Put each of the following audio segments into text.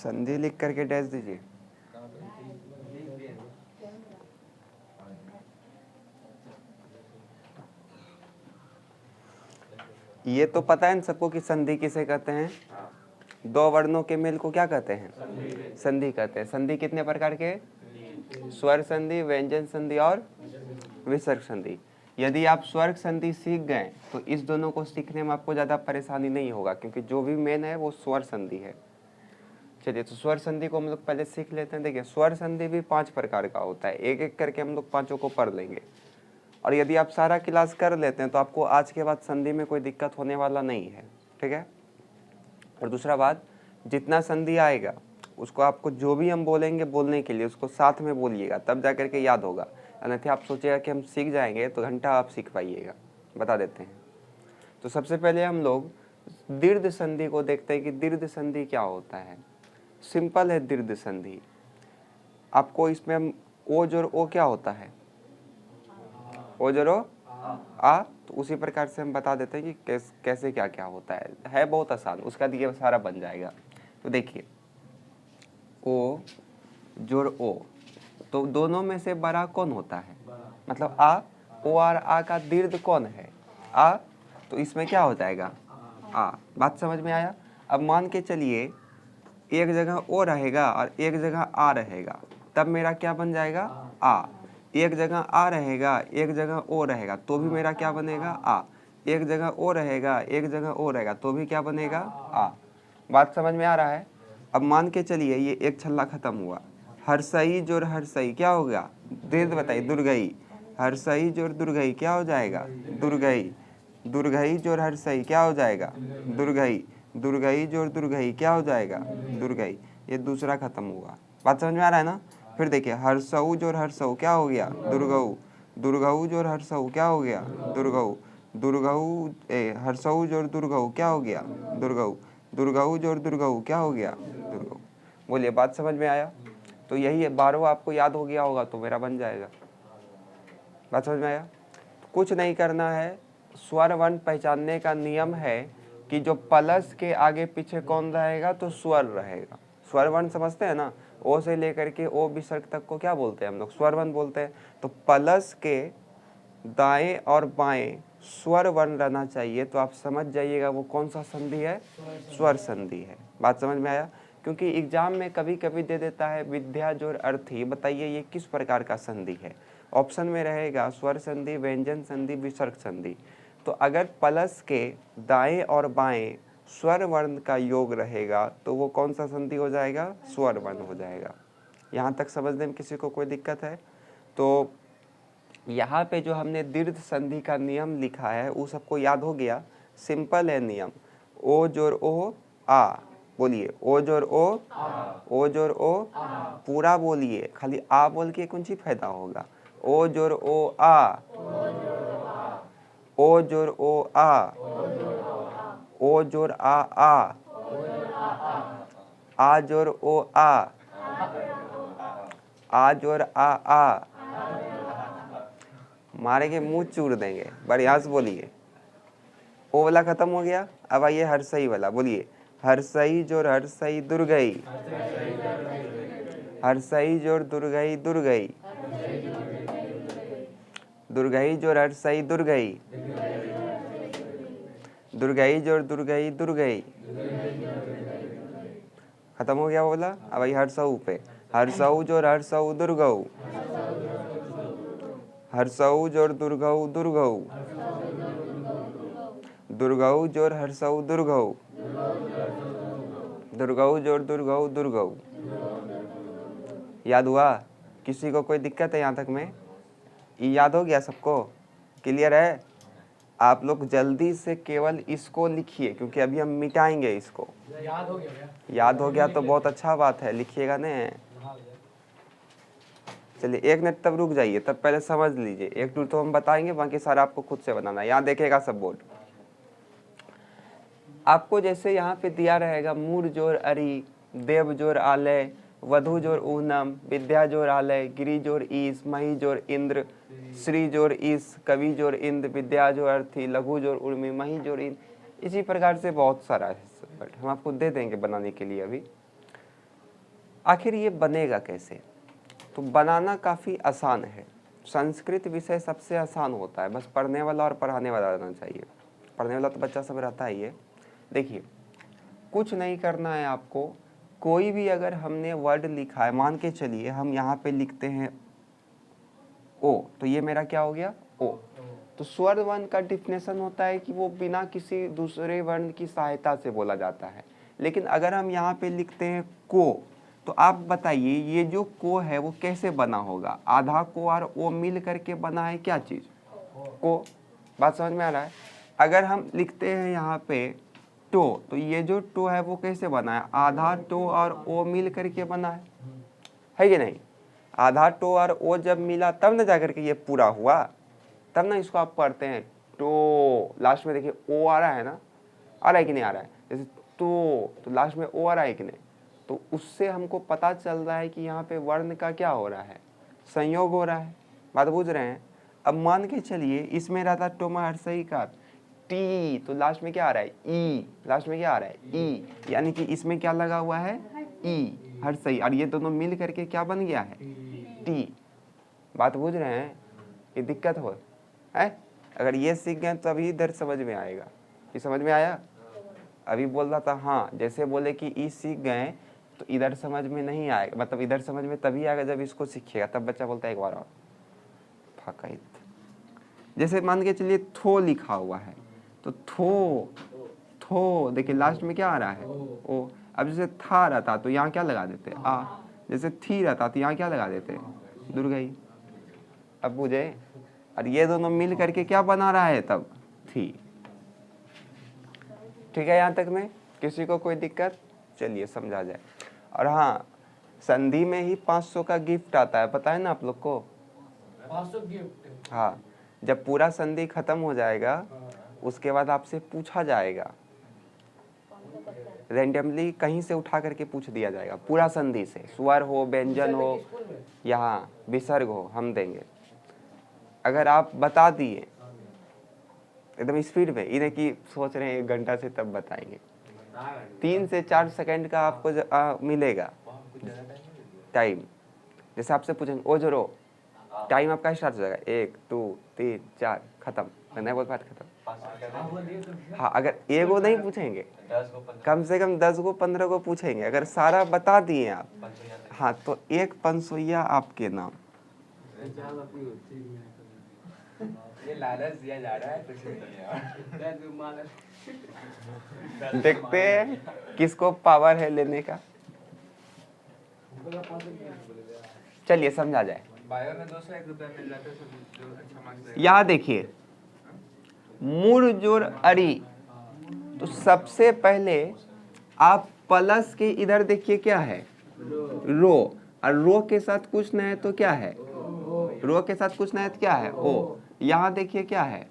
संधि लिख करके डैश दीजिए। ये तो पता है इन सबको कि संधि किसे कहते हैं? दो वर्णों के मेल को क्या कहते हैं? संधि कहते हैं। संधि कितने प्रकार के? स्वर संधि, व्यंजन संधि और विसर्ग संधि। यदि आप स्वर्ग संधि सीख गए तो इस दोनों को सीखने में आपको ज़्यादा परेशानी नहीं होगा, क्योंकि जो भी मेन है वो स्वर संधि है। चलिए, तो स्वर संधि को हम लोग पहले सीख लेते हैं। देखिए, स्वर संधि भी 5 प्रकार का होता है, एक एक करके हम लोग पांचों को पढ़ लेंगे। और यदि आप सारा क्लास कर लेते हैं तो आपको आज के बाद संधि में कोई दिक्कत होने वाला नहीं है, ठीक है। और दूसरा बात, जितना संधि आएगा उसको आपको जो भी हम बोलेंगे बोलने के लिए उसको साथ में बोलिएगा, तब जा करके याद होगा। अन्यथा आप सोचिएगा कि हम सीख जाएंगे तो घंटा आप सीख पाइएगा। बता देते हैं। तो सबसे पहले हम लोग दीर्घ संधि को देखते हैं कि दीर्घ संधि क्या होता है। सिंपल है दीर्घ संधि। आपको इसमें ओ जोर ओ क्या होता है? ओ जोर ओ आ। तो उसी प्रकार से हम बता देते हैं कि कैसे क्या क्या होता है बहुत आसान। उसका दिए सारा बन जाएगा। तो देखिए, ओ जोर ओ, तो दोनों में से बड़ा कौन होता है? मतलब आ। ओ और आ का दीर्घ कौन है? आ। तो इसमें क्या हो जाएगा? आ। बात समझ में आया? अब मान के चलिए एक जगह ओ रहेगा और एक जगह आ रहेगा, तब मेरा क्या बन जाएगा? आ। एक जगह आ रहेगा, एक जगह ओ रहेगा, तो भी मेरा क्या बनेगा? आ। एक जगह ओ रहेगा, एक जगह ओ रहेगा, तो भी क्या बनेगा? आ। बात समझ में आ रहा है? अब मान के चलिए ये एक छल्ला खत्म हुआ। हर्षई जोर हर्षई क्या हो गया? दीर्घ बताइए। दुर्गई। हर्षई जोर दुर्गई क्या हो जाएगा? दुर्गई। दुर्गई जोर हर्षई क्या हो जाएगा? दुर्गई। दुर्गई जोर दुर्गई क्या हो जाएगा? दुर्गई। ये दूसरा खत्म हुआ। बात समझ में आ रहा है ना? फिर देखिए, हर्षऊ जोर हर्षऊ क्या हो गया? दुर्गऊ। दुर्गऊ जोर हर्षऊ क्या हो गया? दुर्गऊ। दुर्गऊ हर्षऊ जोर दुर्गऊ क्या हो गया? दुर्गऊ। दुर्गऊ जोर दुर्गऊ क्या हो गया? दुर्गऊ। बोलिए, बात समझ में आया? तो यही है, 12 आपको याद हो गया होगा तो मेरा बन जाएगा। बात समझ में आया? कुछ नहीं करना है। स्वर वर्ण पहचानने का नियम है कि जो प्लस के आगे पीछे कौन रहेगा? तो स्वर रहेगा। स्वर वर्ण समझते हैं ना? ओ से लेकर के ओ विसर्ग तक को क्या बोलते हैं हम लोग? स्वर वर्ण बोलते हैं। तो प्लस के दाएं और बाएं स्वर वर्ण रहना चाहिए। तो आप समझ जाइएगा वो कौन सा संधि है? स्वर संधि है। बात समझ में आया? क्योंकि एग्जाम में कभी कभी दे देता है विद्या जोर अर्थी, बताइए ये किस प्रकार का संधि है? ऑप्शन में रहेगा स्वर संधि, व्यंजन संधि, विसर्ग संधि। तो अगर प्लस के दाएं और बाएं स्वर वर्ण का योग रहेगा तो वो कौन सा संधि हो जाएगा? स्वर वर्ण हो जाएगा। यहाँ तक समझने में किसी को कोई दिक्कत है? तो यहाँ पे जो हमने दीर्घ संधि का नियम लिखा है वो सबको याद हो गया? सिंपल है नियम। ओ जोर ओ आ, बोलिए ओ जोर ओ, ओ जोर ओ, पूरा बोलिए, खाली आ बोल के कौन सी फायदा होगा? ओ जोर ओ आ, ओ जोर ओ आ, ओ जोर आ जोर ओ आ जोर आ, मारेंगे मुंह चूर देंगे। बढ़िया से बोलिए। ओ वाला खत्म हो गया। अब आइए हर्षई वाला, बोलिए हर्षई जोर हर्षई दुर्गई। हर्षई जोर दुर्गई दुर्गई। दुर्गई जोर हर्षई दुर्गई। दुर्गई जोर दुर्गई दुर्गई। खत्म हो गया वो वाला। अब आई हर्षऊ पे। हर्षऊ जोर हर्षऊ दुर्गऊ। हर्षऊ जोर दुर्गऊ दुर्गऊ। दुर्गऊ जोर हर्षऊ दुर्गऊ। दुर्गऊ जोर दुर्गऊ दुर्गऊ। याद हुआ? किसी को कोई दिक्कत है यहाँ तक में? ये याद हो गया सबको? क्लियर है? आप लोग जल्दी से केवल इसको लिखिए, क्योंकि अभी हम मिटाएंगे इसको। याद हो गया? याद हो गया तो बहुत अच्छा बात है, लिखिएगा न। चलिए, एक मिनट तब रुक जाइए, तब पहले समझ लीजिए। एक टू तो हम बताएंगे, बाकी सारा आपको खुद से बनाना है। यहाँ देखेगा सब बोर्ड आपको जैसे यहाँ पे दिया रहेगा मूर जोर अरि, देव जोर आलय, वधु जोर ऊनम, विद्या जोर आलय, गिरी जोर ईस, मही जोर इंद्र, श्री जोर ईस, कवि जोर इंद्र, विद्या जोर अर्थी, लघु जोर उर्मी, मही जोर इंद्र। इसी प्रकार से बहुत सारा है, बट हम आपको दे देंगे बनाने के लिए अभी। आखिर ये बनेगा कैसे? तो बनाना काफ़ी आसान है। संस्कृत विषय सबसे आसान होता है, बस पढ़ने वाला और पढ़ाने वाला रहना चाहिए। पढ़ने वाला तो बच्चा सब रहता ही है। देखिए, कुछ नहीं करना है आपको। कोई भी अगर हमने वर्ड लिखा है, मान के चलिए हम यहाँ पे लिखते हैं ओ, तो ये मेरा क्या हो गया? ओ। तो स्वर वर्ण का डिफिनेशन होता है कि वो बिना किसी दूसरे वर्ण की सहायता से बोला जाता है। लेकिन अगर हम यहाँ पे लिखते हैं को, तो आप बताइए ये जो को है वो कैसे बना होगा? आधा को और ओ मिल करके बना है क्या चीज़? को। बात समझ में आ रहा है? अगर हम लिखते हैं यहाँ पे टो, तो ये जो टो है वो कैसे बना है? आधा टो और ओ मिल करके बना है कि नहीं? आधा टो और ओ जब मिला तब ना जाकर के ये पूरा हुआ, तब ना इसको आप पढ़ते हैं टो। लास्ट में देखिए ओ आ रहा है ना, आ रहा है कि नहीं आ रहा है? जैसे तो लास्ट में ओ आ रहा है कि नहीं? तो उससे हमको पता चल रहा है कि यहाँ पे वर्ण का क्या हो रहा है? संयोग हो रहा है। बात बुझ रहे हैं? अब मान के चलिए इसमें रहता टोमा हर्षई का टी, तो लास्ट में क्या आ रहा है? ई। लास्ट में क्या आ रहा है? ई। यानी कि इसमें क्या लगा हुआ है? ई, हर्षई। और ये दोनों मिल करके क्या बन गया है? टी। बात बुझ रहे हैं? ये दिक्कत हो है? अगर ये सीख गए तो अभी इधर समझ में आएगा। ये समझ में आया? अभी बोल रहा था हाँ, जैसे बोले कि ई सीख गए तो इधर समझ में नहीं आएगा, मतलब इधर समझ में तभी आएगा जब इसको सीखिएगा। तब बच्चा बोलता है एक बार और फाका। जैसे मान के चलिए थो लिखा हुआ है, तो थो देखिए लास्ट में क्या आ रहा है? ओ। अब जैसे था रहता तो यहाँ क्या लगा देते? आ। जैसे थी रहता तो यहाँ क्या लगा देते? दुर्गई। अब बुझे? और ये दोनों मिल करके क्या बना रहा है तब? थी। ठीक है, यहाँ तक में किसी को कोई दिक्कत? चलिए समझा जाए। और हाँ, संधि में ही 500 का गिफ्ट आता है, पता है ना आप लोग को? 500 गिफ्ट? हाँ, जब पूरा संधि खत्म हो जाएगा उसके बाद आपसे पूछा जाएगा, रैंडमली कहीं से उठा करके पूछ दिया जाएगा पूरा संधि से, स्वर हो, व्यंजन हो, यहाँ विसर्ग हो, हम देंगे। अगर आप बता दिए एकदम स्पीड में, इन्हें कि सोच रहे हैं 1 घंटा से तब बताएंगे, 3 से 4 सेकंड का आपको मिलेगा टाइम। जैसे आपसे पूछेंगे ओ जरो, टाइम आपका स्टार्ट हो जाएगा 1 2 3 4 खत्म, नहीं बोल पाते खत्म। हाँ, अगर एगो नहीं पूछेंगे, कम से कम 10 को 15 को पूछेंगे। अगर सारा बता दिए आप, हाँ, तो 1 500 आपके नाम। ये लालच दिया जा रहा है, कुछ नहीं है। देखते हैं किसको पावर है लेने का। चलिए समझा जाए। बायो में 201 रुपया मिल जाता है। यहाँ देखिए मूर जोर अड़ी, तो सबसे पहले आप प्लस के इधर देखिए क्या है? रो। और रो के साथ कुछ नहीं है तो क्या है? रो के साथ कुछ नहीं है तो क्या है? ओ। यहाँ देखिए क्या है?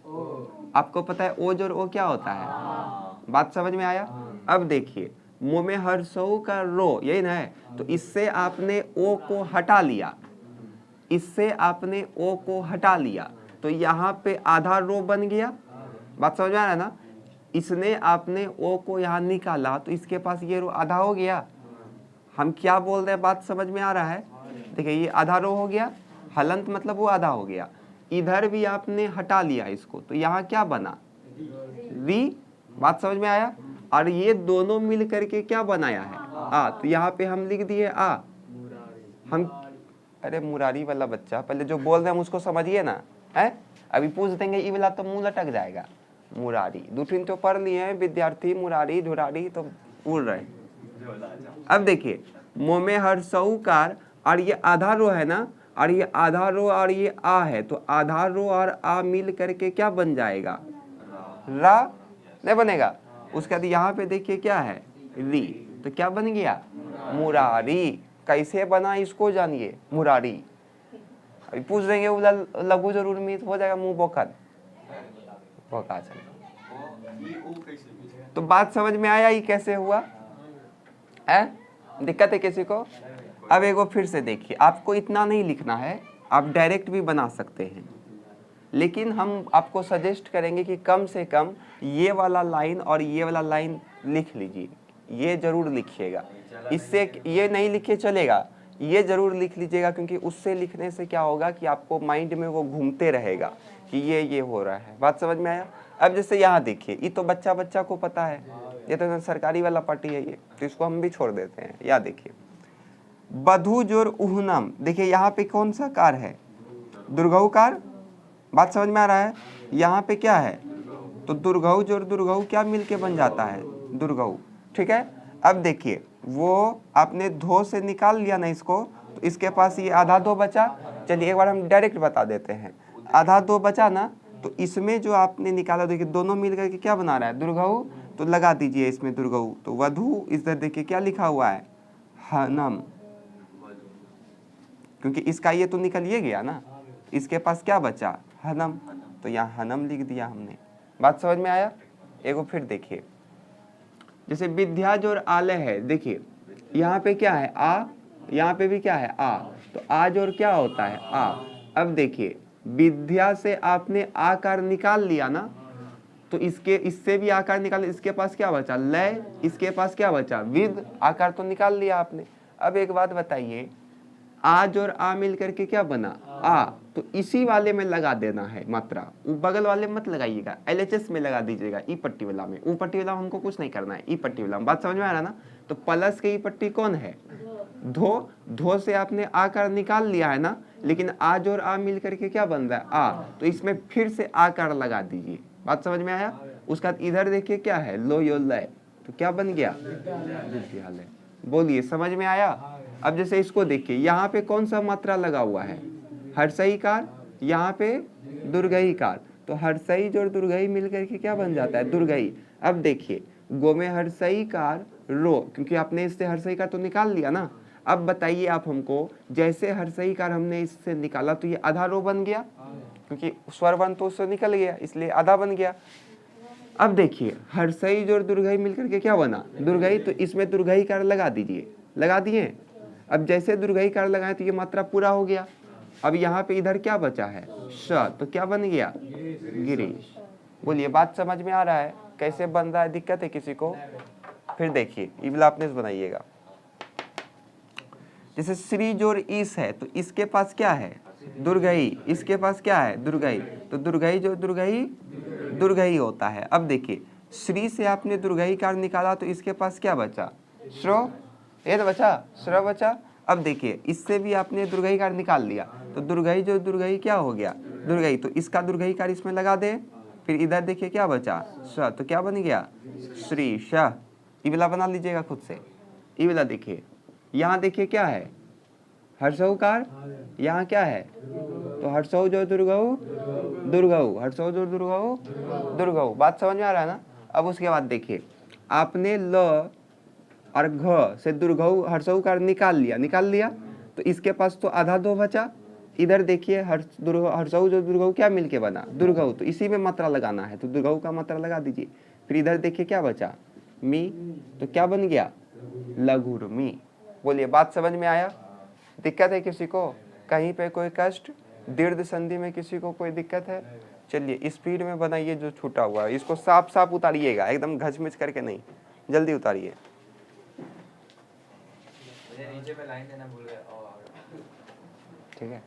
आपको पता है ओ जोर ओ क्या होता है? बात समझ में आया? अब देखिए मुंह में हर्षऊ का रो, यही ना है, तो इससे आपने ओ को हटा लिया, इससे आपने ओ को हटा लिया, तो यहाँ पे आधा रो बन गया। बात समझ में आ रहा है ना? इसने आपने ओ को यहाँ निकाला तो इसके पास ये रो आधा हो गया। हम क्या बोल रहे हैं, बात समझ में आ रहा है? देखिए ये आधा रो हो गया, हलंत मतलब वो आधा हो गया। इधर भी आपने हटा लिया इसको, तो यहाँ क्या बना? री। बात समझ में आया? और ये दोनों मिल करके क्या बनाया है? आ। तो यहाँ पे हम लिख दिए आ। हम अरे मुरारी वाला बच्चा, पहले जो बोल रहे हैं हम उसको समझिए ना, है? अभी पूछ देंगे ई वाला तो मुंह लटक जाएगा। मुरारी 2-3 तो पढ़ लिए हैं विद्यार्थी, मुरारी धुरारी तो उड़ रहे। अब देखिए मुँह में हर्षऊकार, और ये आधा रो है ना, और ये आधा रो और ये आ है, तो आधा रो और आ मिल करके क्या बन जाएगा? रा। नहीं बनेगा? उसके बाद यहाँ पे देखिए क्या है? री। तो क्या बन गया? मुरारी। कैसे बना इसको जानिए, मुरारी। अभी पूछ देंगे उधर लघु जरूर मीत हो जाएगा, मुंह बोकत बोका चल। तो बात समझ में आया ये कैसे हुआ है? दिक्कत है किसी को? अब एक फिर से देखिए, आपको इतना नहीं लिखना है, आप डायरेक्ट भी बना सकते हैं, लेकिन हम आपको सजेस्ट करेंगे कि कम से कम ये वाला लाइन और ये वाला लाइन लिख लीजिए। ये जरूर लिखिएगा। इससे ये नहीं लिखे चलेगा, ये जरूर लिख लीजिएगा, क्योंकि उससे लिखने से क्या होगा कि आपको माइंड में वो घूमते रहेगा कि ये हो रहा है। बात समझ में आया? अब जैसे यहाँ देखिए, ये तो बच्चा बच्चा को पता है, ये तो सरकारी वाला पार्टी है ये, तो इसको हम भी छोड़ देते हैं। या देखिए बधु जोर उहनम, देखिए यहाँ पे कौन सा कार है? दुर्घऊ कार। बात समझ में आ रहा है? यहाँ पे क्या है? तो दुर्घऊ जोर दुर्घऊ क्या मिलके बन जाता है? दुर्घऊ। ठीक है। अब देखिए वो आपने धो से निकाल लिया ना इसको, तो इसके पास ये आधा दो बचा। चलिए एक बार हम डायरेक्ट बता देते हैं, आधा दो बचा ना, तो इसमें जो आपने निकाला देखिए दोनों मिल करके क्या बना रहा है? दुर्घऊ। तो लगा दीजिए इसमें दुर्घऊ। तो वधु इधर देखिए क्या लिखा हुआ है? हनम, क्योंकि इसका ये तो निकल ये गया ना, इसके पास क्या बचा? हनम। तो यहाँ हनम लिख दिया हमने। बात समझ में आया? एगो फिर देखिए, जैसे विद्या जोर आलय है, देखिए यहाँ पे क्या है? आ, यहाँ पे भी क्या है? आ। तो आ जोर क्या होता है? आ। अब देखिए विद्या से आपने आकार निकाल लिया ना, तो इससे भी आकार निकाल, इसके पास क्या बचा? लय। इसके पास क्या बचा? विद। आकार तो निकाल लिया आपने। अब एक बात बताइए, आज और आ मिल करके क्या बना? आ। तो इसी वाले में लगा देना है मात्रा, बगल वाले मत लगाइएगा, LHS में लगा दीजिएगा, ई पट्टी वाला में। ऊ पट्टी वाला हमको कुछ नहीं करना है, ई पट्टी वाला। बात समझ में आ रहा ना? तो प्लस के ई पट्टी कौन है? धो। धो से आपने आकार निकाल लिया है ना, लेकिन आज और आ मिल करके क्या बन रहा है? आ। तो इसमें फिर से आकार लगा दीजिए। बात समझ में आया? उसका इधर देखिए क्या है? लो यो लय, तो क्या बन गया? विद्यालय। बोलिए समझ में आया? अब जैसे इसको देखिए, यहाँ पे कौन सा मात्रा लगा हुआ है? हर्षई कार, यहाँ पे दुर्गई कार। तो हर्षई जोड़ दुर्गई मिल करके क्या बन जाता है? दुर्गई। अब देखिए गो में हर्षई कार रो, क्योंकि आपने इससे हर्षई कार तो निकाल लिया ना। अब बताइए आप हमको, जैसे हर्षई कार हमने इससे निकाला तो ये आधा रो बन गया, क्योंकि स्वर वर्ण तो उससे निकल गया, इसलिए आधा बन गया। अब देखिए हर्षई जोड़ दुर्गई मिलकर के क्या बना? दुर्गई। तो इसमें दुर्गई कार लगा दीजिए। लगा दिए? अब जैसे दुर्गई कार लगाए तो ये मात्रा पूरा हो गया। अब यहाँ पे इधर क्या बचा है? श। तो क्या बन गया? गिरीश। बोलिए बात समझ में आ रहा है? कैसे बन रहा है? दिक्कत है किसी को? फिर देखिए इबला आपने बनाइएगा, जैसे श्री जोर ईस है, तो इसके पास क्या है? दुर्गई। इसके पास क्या है? दुर्गई। तो दुर्गई जो दुर्गई दुर्गई होता है। अब देखिए श्री से आपने दुर्गई कार निकाला, तो इसके पास क्या बचा? श्रो। ये तो बचा, श्र बचा। अब देखिए इससे भी आपने दुर्गई कार निकाल लिया, तो दुर्गई जो दुर्गई क्या हो गया? दुर्गई। तो इसका दुर्गई कार इसमें लगा दे। फिर इधर देखिए क्या बचा? श। तो क्या बन गया? श्री श। इबला बना लीजिएगा खुद से। इबला देखिए, यहाँ देखिए क्या है? हर्षऊ कार। यहाँ क्या है? तो हर्षऊ जो दुर्गऊ दुर्गऊ, हर्षऊ जो दुर्गऊ दुर्गऊ। बात समझ में आ रहा है ना? अब उसके बाद देखिए आपने ल और घ से दुर्गऊ हर्षऊ कार निकाल लिया, तो इसके पास तो आधा दो बचा। इधर देखिए हर्षऊ जो दुर्गऊ क्या मिलके बना? दुर्गऊ। तो इसी में मात्रा लगाना है, तो दुर्गऊ का मात्रा लगा दीजिए। फिर इधर देखिए क्या बचा? मी। तो क्या बन गया? लघुर्मी। बोलिए बात समझ में आया? दिक्कत है किसी को? कहीं पे कोई कष्ट? दीर्घ संधि में किसी को कोई दिक्कत है? चलिए स्पीड में बनाइए जो छूटा हुआ है, इसको साफ साफ उतारिएगा, एकदम घचमिच करके नहीं, जल्दी उतारिए। नीचे पे लाइन देना भूल गया। ठीक है।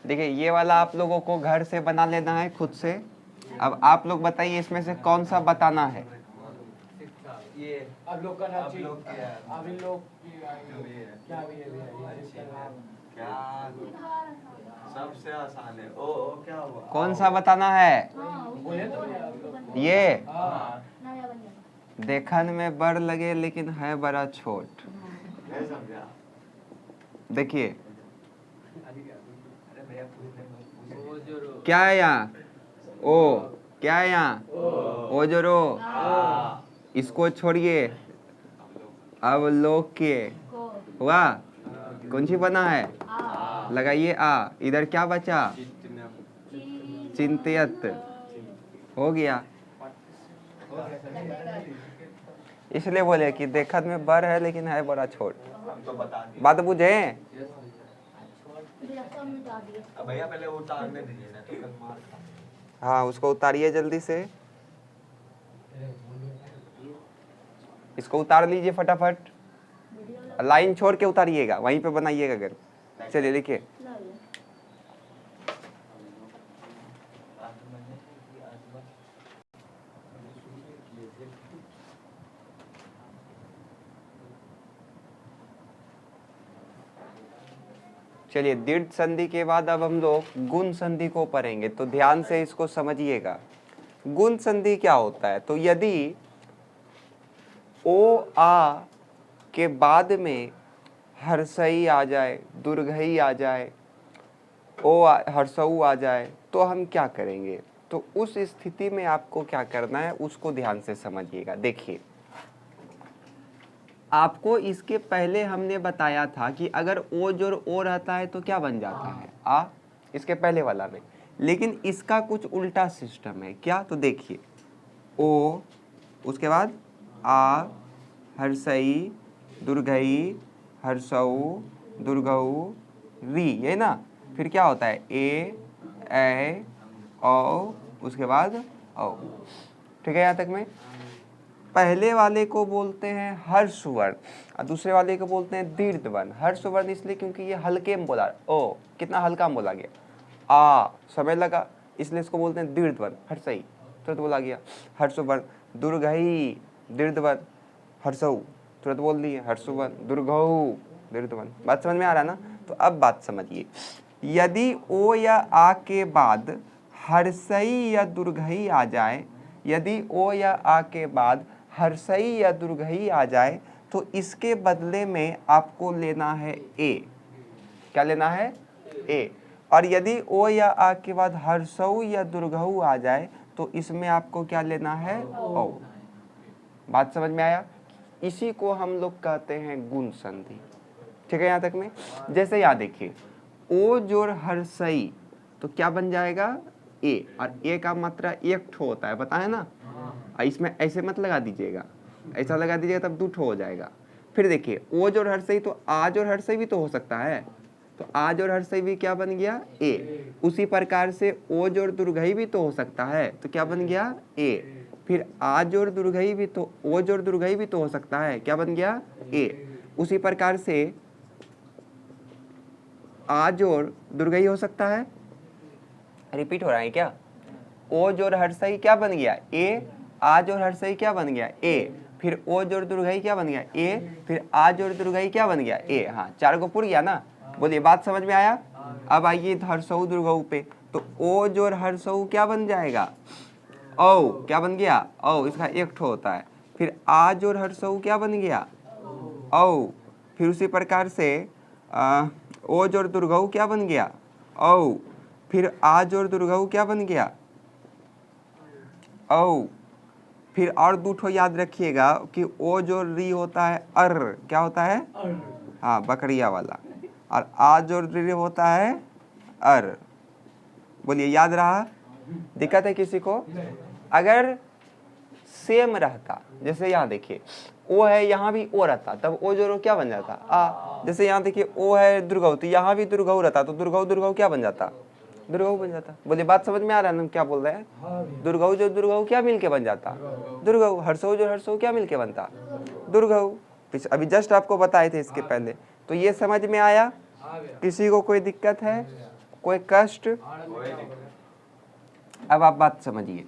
देखिए ये वाला आप लोगों को घर से बना लेना है खुद से। अब आप लोग बताइए इसमें से कौन सा बताना है? ये अब लोग का नाम अब इन लोग क्या सबसे आसान है। ओ क्या हुआ? कौन सा बताना है? ये देखन में बड़ लगे लेकिन है बड़ा छोट। देखिए क्या है यहाँ? ओ। क्या है यहाँ? ओ जो रो। इसको छोड़िए, अब लोग के हुआ कौन सी बना है? लगाइए आ। इधर क्या बचा? चिंतित। हो गया। इसलिए बोले कि देखत में बड़ है लेकिन है बड़ा छोट। बात बुझे? अब भैया पहले उतारने दीजिए ना तो कल मार खा। हाँ उसको उतारिए जल्दी से, इसको उतार लीजिए फटाफट, लाइन छोड़ के उतारिएगा, वहीं पे बनाइएगा घर। चलिए देखिए, चलिए दीर्घ संधि के बाद अब हम लोग गुण संधि को पढ़ेंगे, तो ध्यान से इसको समझिएगा। गुण संधि क्या होता है? तो यदि ओ आ के बाद में हर्षई आ जाए, दुर्घई आ जाए, हर्षऊ आ जाए, तो हम क्या करेंगे? तो उस स्थिति में आपको क्या करना है उसको ध्यान से समझिएगा। देखिए, आपको इसके पहले हमने बताया था कि अगर ओ जोड़ ओ रहता है तो क्या बन जाता है? आ, इसके पहले वाला में। लेकिन इसका कुछ उल्टा सिस्टम है। क्या? तो देखिए, ओ, उसके बाद आ, हर्षई, दुर्घई, हर्षऊ, दुर्घऊ, री, ये ना। फिर क्या होता है? ए, औ, उसके बाद औ। ठीक है यहाँ तक में? पहले वाले को बोलते हैं हर्ष वर्ण और दूसरे वाले को बोलते हैं दीर्घ वर्ण। हर्ष वर्ण इसलिए क्योंकि ये हल्के में बोला, ओ कितना हल्का में बोला गया, आ समय लगा, इसलिए इसको बोलते हैं दीर्घ वर्ण, हर्षई तुरंत बोला गया। हर्ष वर्ण, दुर्घई दीर्घ वर्ण, हर्षऊ तुरंत बोल दिए, हर्ष वर्ण, दुर्घऊ दीर्घ वर्ण। बात समझ में आ रहा है ना? तो अब बात समझिए, यदि ओ या आ के बाद हर्षई या दुर्घई आ जाए, यदि ओ या आ के बाद हर्षई या दुर्घई आ जाए तो इसके बदले में आपको लेना है ए। क्या लेना है? ए। और यदि ओ या आ के बाद हर्षऊ या दुर्घऊ आ जाए तो इसमें आपको क्या लेना है? ओ। बात समझ में आया? इसी को हम लोग कहते हैं गुण संधि। ठीक है यहाँ तक में? जैसे यहाँ देखिए, ओ जोड़ हर्षई तो क्या बन जाएगा? ए। और ए का मात्रा एक ठो होता है, पता है ना? इसमें ऐसे मत लगा दीजिएगा, ऐसा लगा दीजिएगा तब दो ठो हो जाएगा। फिर देखिए, ओ जोड़ हर्षई तो आज और हर्षई भी तो हो सकता है, तो आज और हर्षई भी क्या बन गया? ए। उसी प्रकार से ओ जोड़ दुर्घई भी तो हो सकता है, तो क्या बन गया? ए। फिर आ जोड़ दुर्घई भी तो, ओ जोड़ दुर्घई भी तो हो सकता है, क्या बन गया? ए। उसी प्रकार से आ जोड़ दुर्घई हो सकता है, रिपीट हो रहा है क्या? ओ जोड़ हर्षई क्या बन गया? ए। आ जोड़ हर्षई क्या बन गया? ए। फिर ओ जोड़ दुर्घई क्या बन गया? ए। फिर आ जोड़ दुर्घई क्या बन गया? ए। हाँ, चार को पुर गया ना? बोलिए, बात समझ में आया? अब आइए हर्षऊ दुर्घऊ पे, तो ओ जोड़ हर्षऊ क्या बन जाएगा? औ। क्या बन गया? औ। इसका एक ठो होता है। फिर आ जोड़ हर्षऊ क्या बन गया? औ। फिर उसी प्रकार से ओ जोड़ दुर्घऊ क्या बन गया? औ। फिर आ जोड़ दुर्घऊ क्या बन गया? औ। फिर और दो ठो याद रखिएगा कि ओ जोड़ री होता है अर, क्या होता है? हाँ, बकरिया वाला। और आ जोड़ री होता है अर। बोलिए, याद रहा? दिक्कत है किसी को? अगर सेम रहता, जैसे यहाँ देखिए, ओ है, यहाँ भी ओ रहता, तब ओ जोड़ क्या बन जाता? आ। जैसे यहाँ देखिए, ओ है दुर्घऊ, तो यहाँ भी दुर्घऊ रहता, तो दुर्घऊ दुर्घऊ क्या बन जाता? दुर्घऊ बन जाता। बोलिए, बात समझ में आ रहा है? हम क्या बोल रहे हैं? दुर्घऊ जो दुर्घऊ क्या मिलके बन जाता? दुर्घऊ। हर्षऊ जो हर्षऊ क्या मिलके बनता? दुर्घऊ। अभी जस्ट आपको बताए थे इसके पहले। तो ये समझ में आया? किसी को कोई दिक्कत है, कोई कष्ट? अब आप बात समझिए।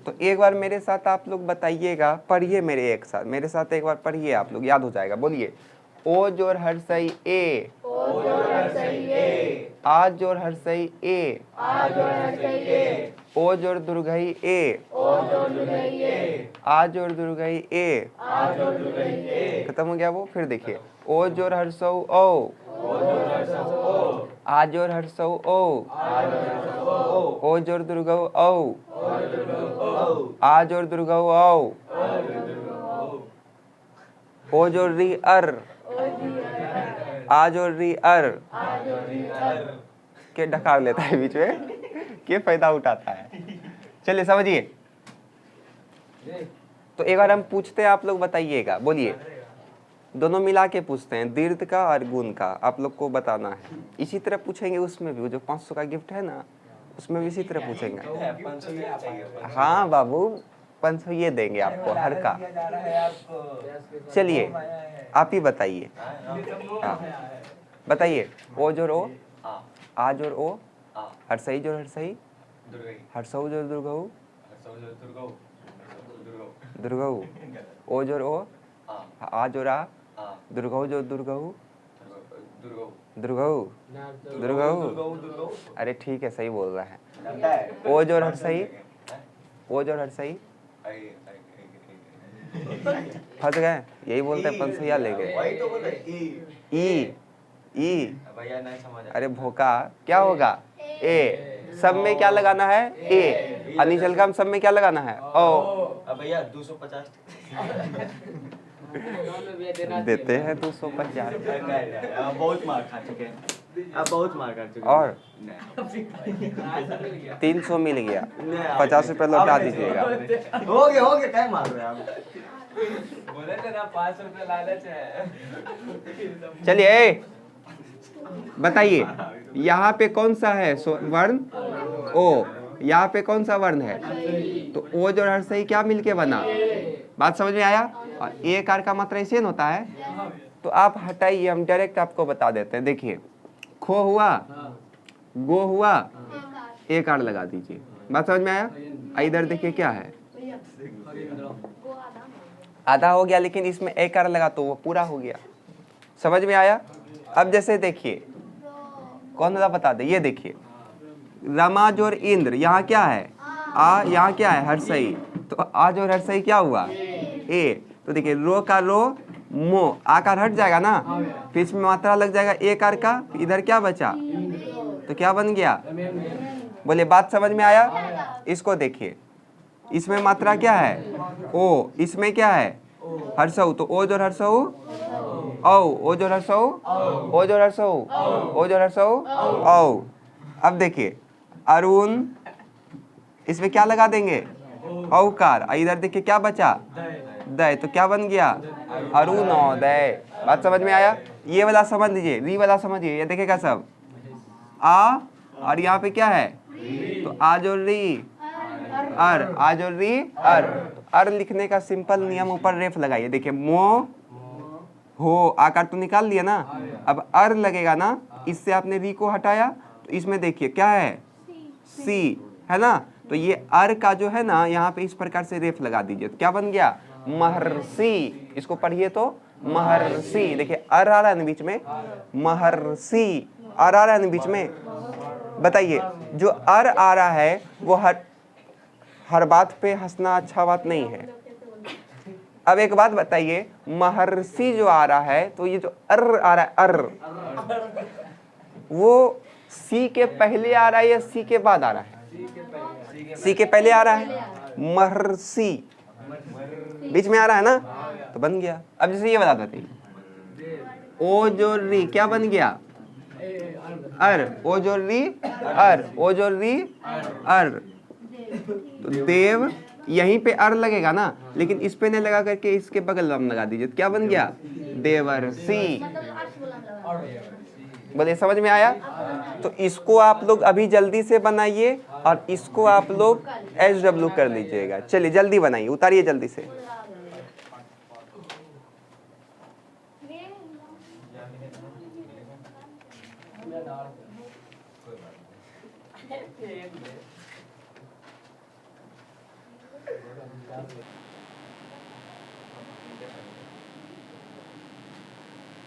तो एक बार मेरे साथ आप लोग बताइएगा, पढ़िए मेरे साथ एक बार पढ़िए, आप लोग याद हो जाएगा। बोलिए, ओ जोड़ हर्षई ए, आ जोड़ हर्षई ए, ओ जोड़ दुर्घई ए, आ जोड़ दुर्घई ए। खत्म हो गया वो। फिर देखिए, ओ जोड़ हर्षऊ ओ, आ जोड़ हर्षऊ ओ, ओ जोड़ दुर्घऊ औ, आ जोड़ दुर्घऊ औ, ओ जोड़ री अर, आ जोड़ री अर। के ढकार लेता है बीच में, के फायदा उठाता है। चलिए समझिए। तो एक बार हम पूछते हैं, आप लोग बताइएगा। बोलिए, दोनों मिला के पूछते हैं, दीर्घ का और गुण का आप लोग को बताना है। इसी तरह पूछेंगे उसमें भी, वो जो 500 का गिफ्ट है ना उसमें भी इसी तरह पूछेंगे। 500 ये चाहिए, 500। हाँ बाबू 500 ये देंगे आपको हर का। दिया जा रहा है आपको। चलिए आप ही बताइए। हाँ बताइए। ओ जोड़ ओ, आ जोड़ ओ, हर्षई जोड़ हर्षई, हर्षऊ जोड़ दुर्गऊ, दुर्गऊ, ओ जोड़ ओ, आ जोड़ आ, दुर्गऊ जोड़ दुर्गऊ, दुर्गऊ, दुर्गऊ। अरे ठीक है सही बोल रहा है। ओ जोड़ हर्षई, ओ जोड़ हर्षई, फंस गए। यही बोलते 500 या ले गए। वही तो बोले ई, ई, भैया नहीं समझ। अरे भोका क्या होगा? ए। सब में क्या लगाना है? ए। अनिचल का सब में क्या लगाना है? ओ। अब भैया 250 देते हैं 250। बहुत मार खा चुके हैं, अब बहुत मार खा चुके हैं। और 300 मिल गया, 50 रुपये लौटा दीजिएगा। हो गया क्या मार रहे हैं आप? बोले थे ना 500 रुपये लालच है। चलिए बताइए यहाँ पे कौन सा है वर्ण? ओ। यहाँ पे कौन सा वर्ण है? तो ओ जो हर्षई क्या मिलके बना? बात समझ में आया? और ए कार का मात्रा ऐसे होता है। तो आप हटाइए, हम डायरेक्ट आपको बता देते हैं। देखिए खो हुआ, गो हुआ, ए कार लगा दीजिए। बात समझ में आया? इधर देखिए क्या है, आधा हो गया, लेकिन इसमें ए कार लगा तो वो पूरा हो गया। समझ में आया? अब जैसे देखिए कौन सा बता दे, ये देखिए रमा जोर इंद्र, यहाँ क्या है? आ, यहाँ क्या है? हर्षई। तो आ जोर हर्षई क्या हुआ? ए। तो देखिए रो का रो, मो, आकार हट जाएगा ना, फिर इसमें मात्रा लग जाएगा ए कार का, इधर क्या बचा? तो क्या बन गया? बोले बात समझ में आया? इसको देखिए, इसमें मात्रा क्या है? ओ। इसमें क्या है? हर्षऊ। तो ओ जोर हर्षऊ, औ, ओ जोर हर्षऊ, ओ जोर हर्षऊ, ओ जोर हर्षऊ, औ। अब देखिए अरुण, इसमें क्या लगा देंगे? औकार। इधर देखिए क्या बचा? दय। तो क्या बन गया? अरुणोदय। बात समझ में आया? ये वाला समझ लीजिए, री वाला समझिए। ये देखेगा सब आ, और यहाँ पे क्या है? तो आ जो री अर, आ जो री अर। अर लिखने का सिंपल नियम, ऊपर रेफ लगाइए। देखिए मो हो, आकार तो निकाल लिया ना, अब अर लगेगा ना, इससे आपने री को हटाया, तो इसमें देखिए क्या है? सी है ना। तो ये अर का जो है ना, यहाँ पे इस प्रकार से रेफ लगा दीजिए। तो क्या बन गया? महर्षि। इसको पढ़िए तो महर्षि। देखिए अर आ रहा है ना बीच में, महर्षि अर आ रहा है ना बीच में। बताइए जो अर आ रहा है वो हर बात पे हंसना अच्छा बात नहीं है। अब एक बात बताइए, महर्षि जो आ रहा है, तो ये जो अर आ रहा है, अर, वो सी के पहले आ रहा है या सी के बाद आ रहा है? सी के पहले आ रहा है। महर्षि बीच में आ रहा है ना, तो बन गया। अब जैसे ये बता देते, ओ जो री क्या बन गया? अर। ओ जो री अर, ओ जो री अर। तो देव, यहीं पे अर लगेगा ना, लेकिन इस पे नहीं लगा करके इसके बगल में लगा दीजिए। क्या बन गया? देवर्षि। बोले समझ में आया? तो इसको आप लोग अभी जल्दी से बनाइए और इसको आप लोग SW कर लीजिएगा। चलिए जल्दी बनाइए, उतारिए जल्दी से।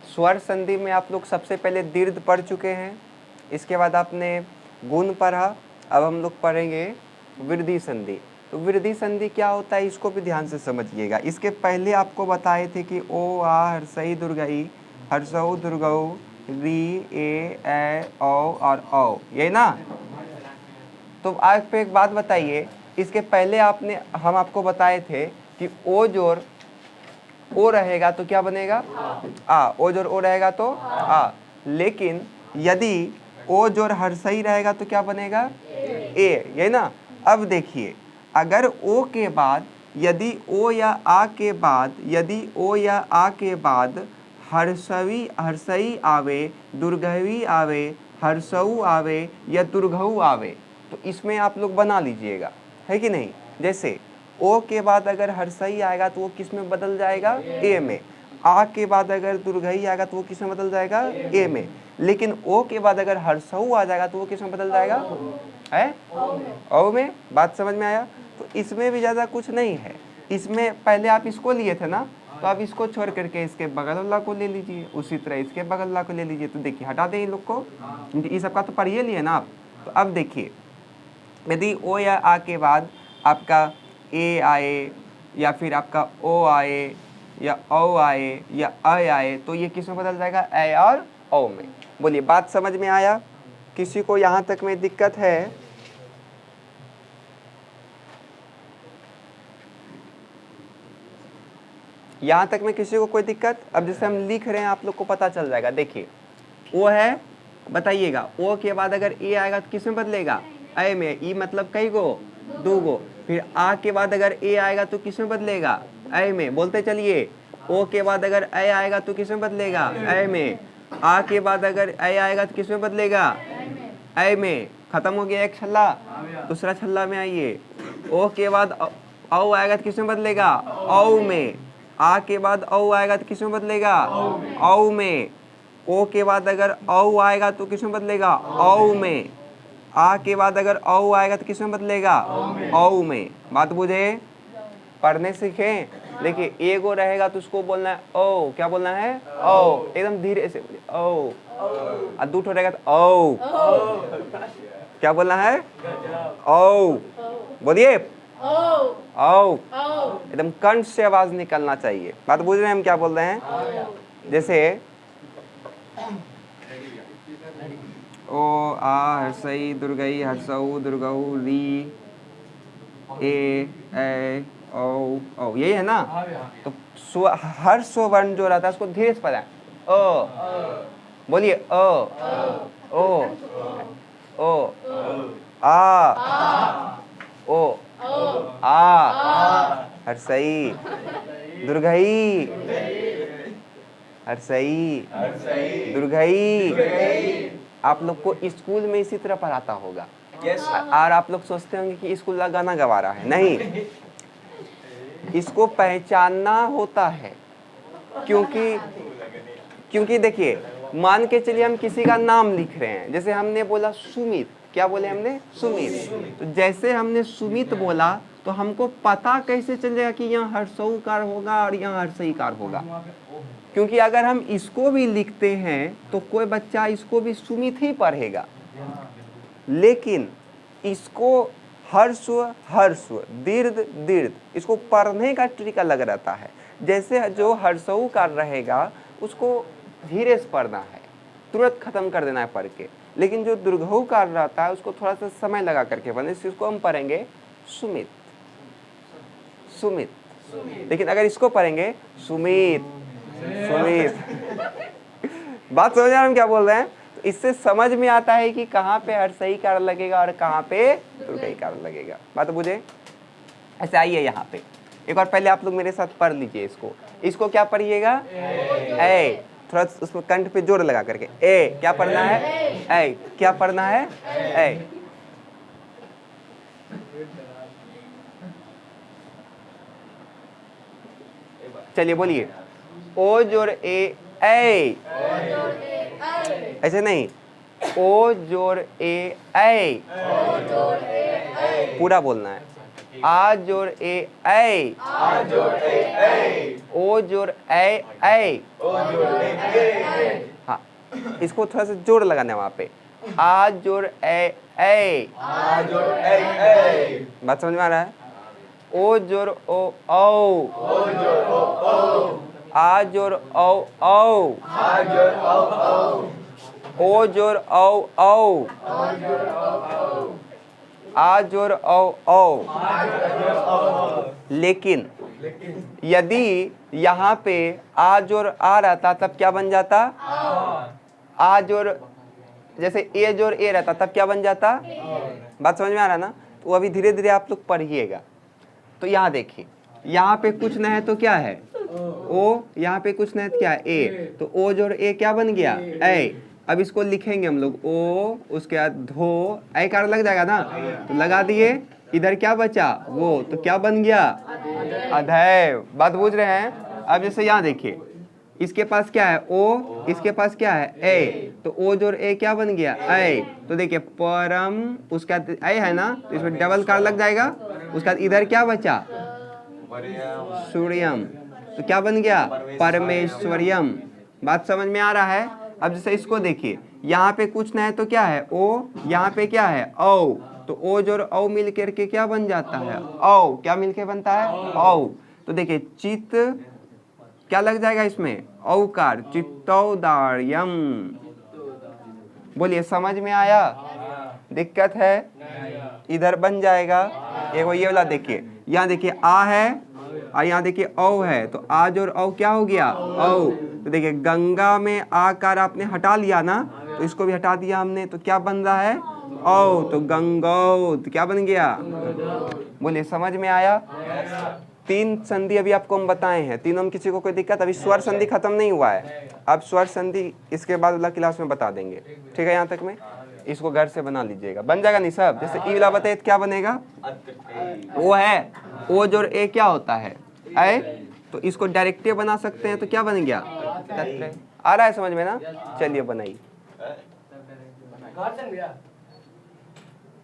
स्वर संधि में आप लोग सबसे पहले दीर्घ पढ़ चुके हैं, इसके बाद आपने गुण पढ़ा। अब हम लोग पढ़ेंगे वृद्धि संधि। तो वृद्धि संधि क्या होता है इसको भी ध्यान से समझिएगा। इसके पहले आपको बताए थे कि ओ, आ, हर्षई, दुर्गई, हर्षऊ, दुर्गऊ, री, ए, औ और औ, यही ना। तो आज पे एक बात बताइए, इसके पहले हम आपको बताए थे कि ओ जोड़ ओ रहेगा तो क्या बनेगा? आ। ओ जोड़ ओ रहेगा तो आ। लेकिन यदि ओ जोड़ हर्षई रहेगा तो क्या बनेगा? ए, यही ना। अब देखिए, अगर ओ के बाद यदि ओ या आ के बाद, यदि ओ या आ के बाद हर्षई आवे, दुर्घवी आवे, हर्षऊ आवे या दुर्घऊ आवे, तो इसमें आप लोग बना लीजिएगा, है कि नहीं। जैसे ओ के बाद अगर हर्षई आएगा तो वो किस में बदल जाएगा, ए में। आ के बाद अगर दुर्घई आएगा तो वो किस में बदल जाएगा, ए में। लेकिन ओ के बाद अगर हर्षऊ आ जाएगा तो वो किस में बदल जाएगा, है ओ में। बात समझ में आया। तो इसमें भी ज़्यादा कुछ नहीं है। इसमें पहले आप इसको लिए थे ना, तो आप इसको छोड़ करके इसके बगल वाला को ले लीजिए, उसी तरह इसके बगल वाला को ले लीजिए। तो देखिए हटा दें इन लोग को, ये सबका तो पढ़िए लिए ना आप। तो अब देखिए यदि ओ या आ के बाद आपका ए आए या फिर आपका ओ आए या औ आए या अ आए, तो ये किस में बदल जाएगा, ए और ओ में। बोलिए बात समझ में आया। किसी को यहाँ तक में दिक्कत है? यहाँ तक में किसी को कोई दिक्कत? अब जैसे हम लिख रहे हैं आप लोग को पता चल जाएगा। देखिए ओ है, बताइएगा ओ के बाद अगर ए आएगा तो किस में बदलेगा, ए में। ई मतलब कई गो, दो गो। फिर आ के बाद अगर ए आएगा तो किस में बदलेगा, ए में। बोलते चलिए, ओ के बाद अगर ए आएगा तो किस में बदलेगा, ए में। आ के बाद अगर ए आएगा तो किस में बदलेगा, ए में। खत्म हो गया एक छल्ला, दूसरा छल्ला में आइए। ओ के बाद औ आएगा तो किस में बदलेगा, औ में। आ के बाद औ आएगा तो किस में बदलेगा, औ में। ओ के बाद अगर औ आएगा तो किस में बदलेगा, औ में। आ के बाद अगर औ आएगा तो किस में बदलेगा, औ में। बात बुझे, पढ़ने सीखें। देखिए एगो रहेगा तो उसको बोलना है ओ, क्या बोलना है, ओ। एकदम धीरे से ओ। और दूठो रहेगा तो ओ, क्या बोलना है, ओ। बोलिए ओ, एकदम कंठ से आवाज निकलना चाहिए। बात बुझ रहे हैं हम क्या बोल रहे हैं। जैसे ओ आ हर्षई दुर्गई हर्षऊ दुर्गऊ री ए ओ, यही है ना। तो हर स्व वर्ण जो रहता है उसको धीरे से पढ़ा है। ओ, बोलिए ओ आ ओ आ, हर्षई दुर्घई हर्षई दुर्घई। आप लोग को स्कूल में इसी तरह पढ़ाता होगा। और आप लोग सोचते होंगे कि स्कूल का गाना गवा रहा है, नहीं। इसको पहचानना होता है, क्योंकि देखिए मान के चलिए हम किसी का नाम लिख रहे हैं। जैसे हमने बोला सुमित, क्या बोले हमने, सुमित। तो जैसे हमने सुमित बोला तो हमको पता कैसे चलेगा कि यहाँ हर्षऊ कार होगा और यहाँ हर्षई कार होगा। क्योंकि अगर हम इसको भी लिखते हैं तो कोई बच्चा इसको भी सुमित ही पढ़ेगा, लेकिन इसको हर्स्व दीर्घ दीर्घ इसको पढ़ने का ट्रिक अलग रहता है। जैसे जो हर्षऊ कार रहेगा उसको धीरे से पढ़ना है, तुरंत खत्म कर देना है पढ़ के। लेकिन जो दुर्घऊ कार रहता है उसको थोड़ा सा समय लगा करके पढ़ना, इसको हम पढ़ेंगे सुमित सुमित। लेकिन अगर इसको पढ़ेंगे सुमित सुमित। बात समझ हम क्या बोल रहे हैं। तो इससे समझ में आता है कि कहाँ पे हर्षई कार लगेगा और कहाँ पे दुर्घई कार लगेगा। बात बुझे। ऐसे आइए यहाँ पे एक बार पहले आप लोग मेरे साथ पढ़ लीजिए। इसको क्या पढ़िएगा, ए। थोड़ा उसमें कंठ पे जोर लगा करके ए। क्या पढ़ना है, ए। क्या पढ़ना है, ए। चलिए बोलिए ओ जोर ए, ऐ। ऐसे नहीं, ओ जोर ए, ऐ। पूरा बोलना है। आ जोर ए, ऐ। ओ जोर ए, ऐ। हाँ, इसको थोड़ा सा जोर लगाना है वहां पे। आ जोर ए, ऐ। बात समझ में आ रहा है। ओ जोर ओ, औ। आ जोर औ, औ। ओ जोर औ, औ। आ जोर औ, औ। लेकिन यदि यहाँ पे आ जोर आ रहता तब क्या बन जाता, आ जोर, जैसे ए जोर ए रहता तब क्या बन जाता। बात समझ में आ रहा ना। तो अभी धीरे धीरे आप लोग पढ़िएगा। तो यहाँ देखिए यहाँ पे कुछ न है तो क्या है ओ, यहाँ पे कुछ न है तो क्या है ए, तो ओ जोड़ ए क्या बन गया ए। अब इसको लिखेंगे हम लोग ओ, उसके बाद धो, ए कार लग जाएगा ना, तो लगा दिए, इधर क्या बचा वो, तो क्या बन गया अधैव। बात बूझ रहे हैं। अब जैसे यहाँ देखिए, इसके पास क्या है ओ, इसके पास क्या है ए, तो ओ जोड़ ए क्या बन गया ए। तो देखिए परम, उसका ए है ना, तो इसमें डबल कार लग जाएगा, उसका इधर क्या बचा सूर्यम, तो क्या बन गया परमेश्वरियम। बात समझ में आ रहा है। अब जैसे इसको देखिए, यहाँ पे कुछ ना है तो क्या है ओ, यहाँ पे क्या है औ, तो ओ जोड़ औ मिल करके क्या बन जाता है औ, क्या मिलके बनता है औ। तो देखिए चित क्या लग जाएगा इसमें औकार, चित्तौदार्यम। बोलिए समझ में आया, दिक्कत है इधर बन जाएगा। एगो ये वाला देखिए, यहाँ देखिए आ है और यहाँ देखिए औ है, तो आ जोड़ औ क्या हो गया औ। तो देखिए गंगा में आकार आपने हटा लिया ना, तो इसको भी हटा दिया हमने, तो क्या बन रहा है औ, तो गंगौ, तो क्या बन गया। बोलिए समझ में आया। तीन संधि अभी आपको हम बताए हैं, तीनों में किसी को कोई दिक्कत, अभी स्वर संधि खत्म नहीं हुआ है, अब स्वर संधि इसके बाद वाला क्लास में बता देंगे, ठीक है। यहाँ तक में इसको घर से बना लीजिएगा, बन जाएगा नहीं सब। जैसे ई वाला बताइए क्या बनेगा वो है ओ जोड़ ए क्या होता है ए, तो इसको डायरेक्टिव बना सकते हैं, तो क्या बन गया तत्र। आ रहा है समझ में ना, चलिए बनाइए।